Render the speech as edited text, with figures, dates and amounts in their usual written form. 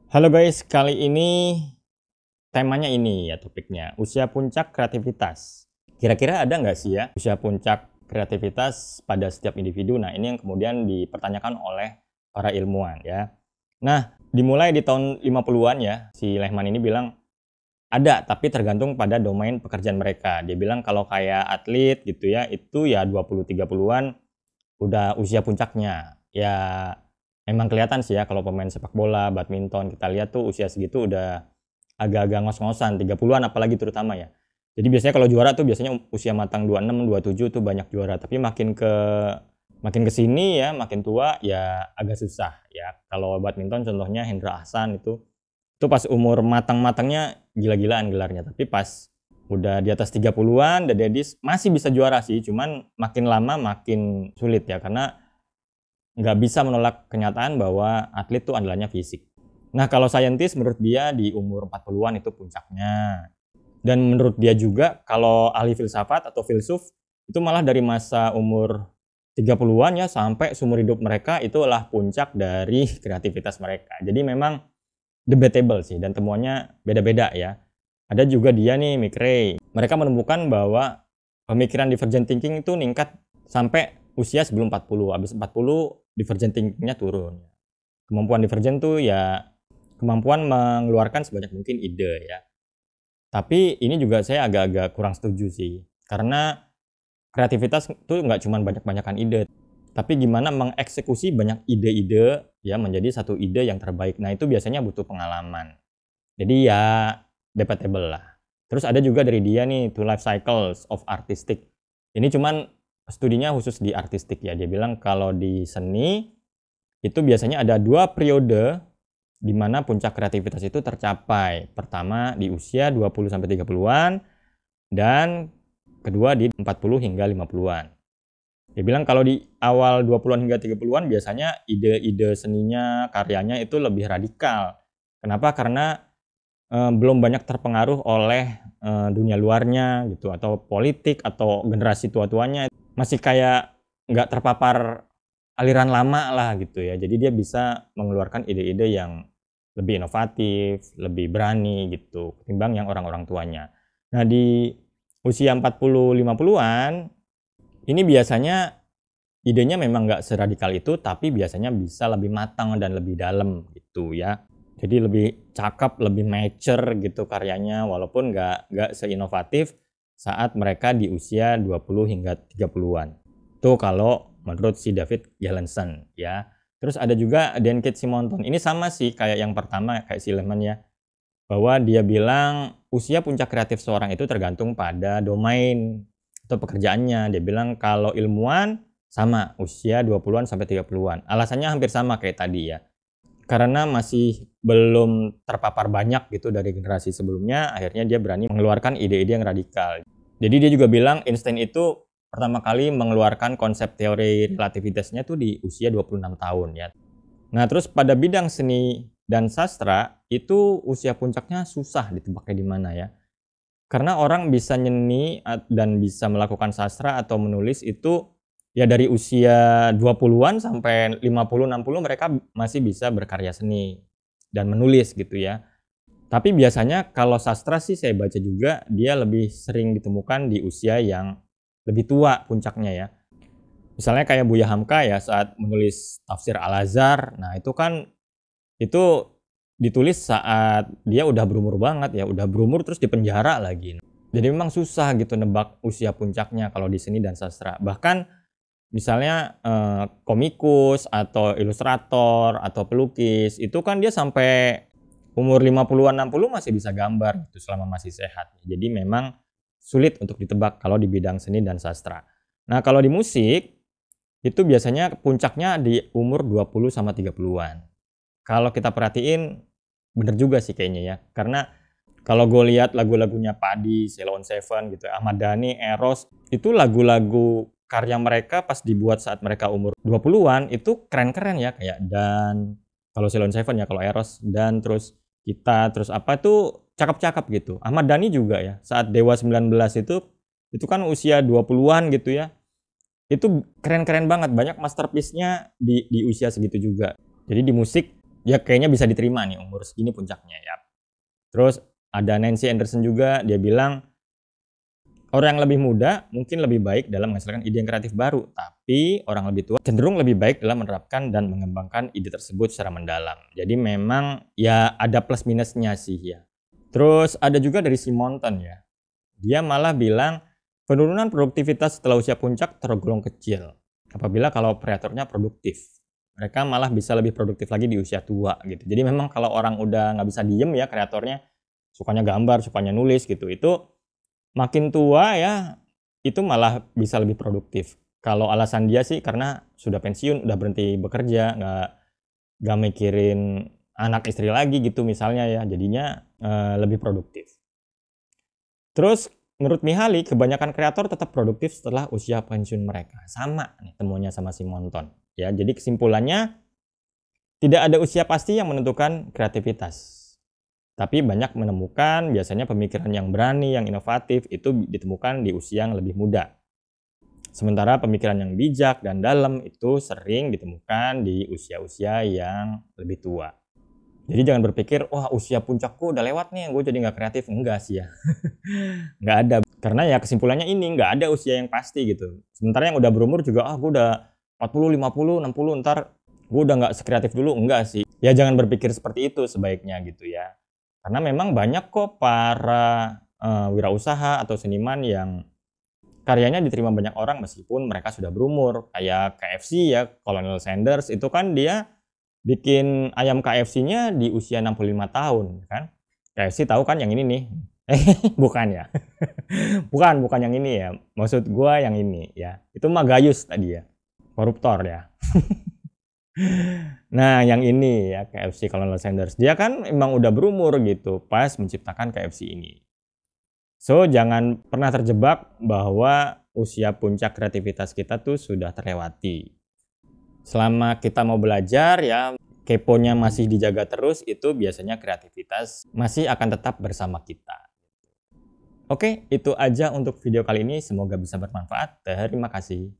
Halo guys, kali ini temanya ini ya topiknya, usia puncak kreativitas. Kira-kira ada nggak sih ya usia puncak kreativitas pada setiap individu? Nah ini yang kemudian dipertanyakan oleh para ilmuwan ya. Nah dimulai di tahun 50-an ya, si Lehman ini bilang ada tapi tergantung pada domain pekerjaan mereka. Dia bilang kalau kayak atlet gitu ya, itu ya 20-30-an udah usia puncaknya. Ya memang kelihatan sih ya kalau pemain sepak bola, badminton kita lihat tuh usia segitu udah agak-agak ngos-ngosan, 30-an apalagi terutama ya. Jadi biasanya kalau juara tuh biasanya usia matang 26, 27 tuh banyak juara, tapi makin ke sini ya, makin tua ya agak susah ya. Kalau badminton contohnya Hendra Ahsan itu pas umur matang-matangnya gila-gilaan gelarnya, tapi pas udah di atas 30-an, udah dedis masih bisa juara sih, cuman makin lama makin sulit ya, karena nggak bisa menolak kenyataan bahwa atlet tuh andalannya fisik. Nah kalau saintis menurut dia di umur 40-an itu puncaknya. Dan menurut dia juga kalau ahli filsafat atau filsuf itu malah dari masa umur 30-an ya sampai seumur hidup mereka itulah puncak dari kreativitas mereka. Jadi memang debatable sih dan temuannya beda-beda ya. Ada juga dia nih, Mick Ray. Mereka menemukan bahwa pemikiran divergent thinking itu meningkat sampai usia sebelum 40. Habis 40 divergent thinkingnya turun. Kemampuan divergent tuh ya kemampuan mengeluarkan sebanyak mungkin ide ya. Tapi ini juga saya agak-agak kurang setuju sih. Karena kreativitas tuh nggak cuma banyak-banyakan ide, tapi gimana mengeksekusi banyak ide-ide ya menjadi satu ide yang terbaik. Nah itu biasanya butuh pengalaman. Jadi ya debatable lah. Terus ada juga dari dia nih, Two Life Cycles of Artistic. Ini cuman studinya khusus di artistik ya. Dia bilang kalau di seni itu biasanya ada 2 periode di mana puncak kreativitas itu tercapai. Pertama di usia 20-30-an dan kedua di 40 hingga 50-an. Dia bilang kalau di awal 20-an hingga 30-an biasanya ide-ide seninya, karyanya itu lebih radikal. Kenapa? Karena belum banyak terpengaruh oleh dunia luarnya gitu, atau politik atau generasi tua-tuanya masih kayak nggak terpapar aliran lama lah gitu ya. Jadi dia bisa mengeluarkan ide-ide yang lebih inovatif, lebih berani gitu ketimbang yang orang-orang tuanya. Nah di usia 40-50-an ini biasanya idenya memang nggak seradikal itu, tapi biasanya bisa lebih matang dan lebih dalam gitu ya. Jadi lebih cakep, lebih mature gitu karyanya, walaupun nggak seinovatif saat mereka di usia 20 hingga 30-an. Itu kalau menurut si David Galenson ya. Terus ada juga Dan Keith Simonton. Ini sama sih kayak yang pertama, kayak si Lehman ya. Bahwa dia bilang usia puncak kreatif seorang itu tergantung pada domain atau pekerjaannya. Dia bilang kalau ilmuwan sama usia 20-an sampai 30-an. Alasannya hampir sama kayak tadi ya. Karena masih belum terpapar banyak gitu dari generasi sebelumnya, akhirnya dia berani mengeluarkan ide-ide yang radikal. Jadi dia juga bilang Einstein itu pertama kali mengeluarkan konsep teori relativitasnya tuh di usia 26 tahun ya. Nah terus pada bidang seni dan sastra itu usia puncaknya susah ditebaknya di mana ya. Karena orang bisa nyeni dan bisa melakukan sastra atau menulis itu ya dari usia 20-an sampai 50-60 mereka masih bisa berkarya seni dan menulis gitu ya. Tapi biasanya kalau sastra sih saya baca juga dia lebih sering ditemukan di usia yang lebih tua puncaknya ya. Misalnya kayak Buya Hamka ya saat menulis Tafsir Al-Azhar, nah itu ditulis saat dia udah berumur banget ya, udah berumur terus dipenjara lagi. Jadi memang susah gitu nebak usia puncaknya kalau di seni dan sastra. Bahkan misalnya komikus atau ilustrator atau pelukis itu kan dia sampai umur 50-an 60 masih bisa gambar gitu selama masih sehat. Jadi memang sulit untuk ditebak kalau di bidang seni dan sastra. Nah, kalau di musik itu biasanya puncaknya di umur 20 sama 30-an. Kalau kita perhatiin bener juga sih kayaknya ya. Karena kalau gue lihat lagu-lagunya Padi, Sheila on 7 gitu, Ahmad Dhani, Eros, itu lagu-lagu karya mereka pas dibuat saat mereka umur 20-an itu keren-keren ya, kayak Dan, kalau Sheila on 7 ya, kalau Eros Dan, terus Kita, terus apa tuh cakep-cakep gitu. Ahmad Dhani juga ya, saat Dewa 19 itu kan usia 20-an gitu ya. Itu keren-keren banget, banyak masterpiece-nya di usia segitu juga. Jadi di musik ya kayaknya bisa diterima nih umur segini puncaknya ya. Terus ada Nancy Anderson juga, dia bilang orang yang lebih muda mungkin lebih baik dalam menghasilkan ide yang kreatif baru, tapi orang lebih tua cenderung lebih baik dalam menerapkan dan mengembangkan ide tersebut secara mendalam. Jadi memang ya ada plus minusnya sih ya. Terus ada juga dari Simonton ya. Dia malah bilang penurunan produktivitas setelah usia puncak tergolong kecil apabila kalau kreatornya produktif. Mereka malah bisa lebih produktif lagi di usia tua gitu. Jadi memang kalau orang udah nggak bisa diem ya kreatornya, sukanya gambar, sukanya nulis gitu, itu makin tua ya, itu malah bisa lebih produktif. Kalau alasan dia sih karena sudah pensiun, udah berhenti bekerja, nggak mikirin anak istri lagi gitu misalnya ya, jadinya lebih produktif. Terus menurut Mihaly, kebanyakan kreator tetap produktif setelah usia pensiun mereka. Sama nih temuannya sama Simonton. Ya, jadi kesimpulannya tidak ada usia pasti yang menentukan kreativitas. Tapi banyak menemukan biasanya pemikiran yang berani, yang inovatif itu ditemukan di usia yang lebih muda. Sementara pemikiran yang bijak dan dalam itu sering ditemukan di usia-usia yang lebih tua. Jadi jangan berpikir, wah usia puncakku udah lewat nih, gue jadi nggak kreatif. Enggak sih ya. Nggak ada. Karena ya kesimpulannya ini, nggak ada usia yang pasti gitu. Sementara yang udah berumur juga, gue udah 40, 50, 60, ntar gue udah nggak sekreatif dulu. Enggak sih. Ya jangan berpikir seperti itu sebaiknya gitu ya. Karena memang banyak kok para wirausaha atau seniman yang karyanya diterima banyak orang meskipun mereka sudah berumur. Kayak KFC ya, Colonel Sanders itu kan dia bikin ayam KFC-nya di usia 65 tahun kan. KFC tahu kan yang ini nih. Bukan ya. bukan yang ini ya. Maksud gua yang ini ya. Itu mah Gayus tadi ya. Koruptor ya. Nah, yang ini ya KFC Colonel Sanders. Dia kan emang udah berumur gitu pas menciptakan KFC ini. So, jangan pernah terjebak bahwa usia puncak kreativitas kita tuh sudah terlewati. Selama kita mau belajar ya, keponya masih dijaga terus, itu biasanya kreativitas masih akan tetap bersama kita. Oke, itu aja untuk video kali ini. Semoga bisa bermanfaat. Terima kasih.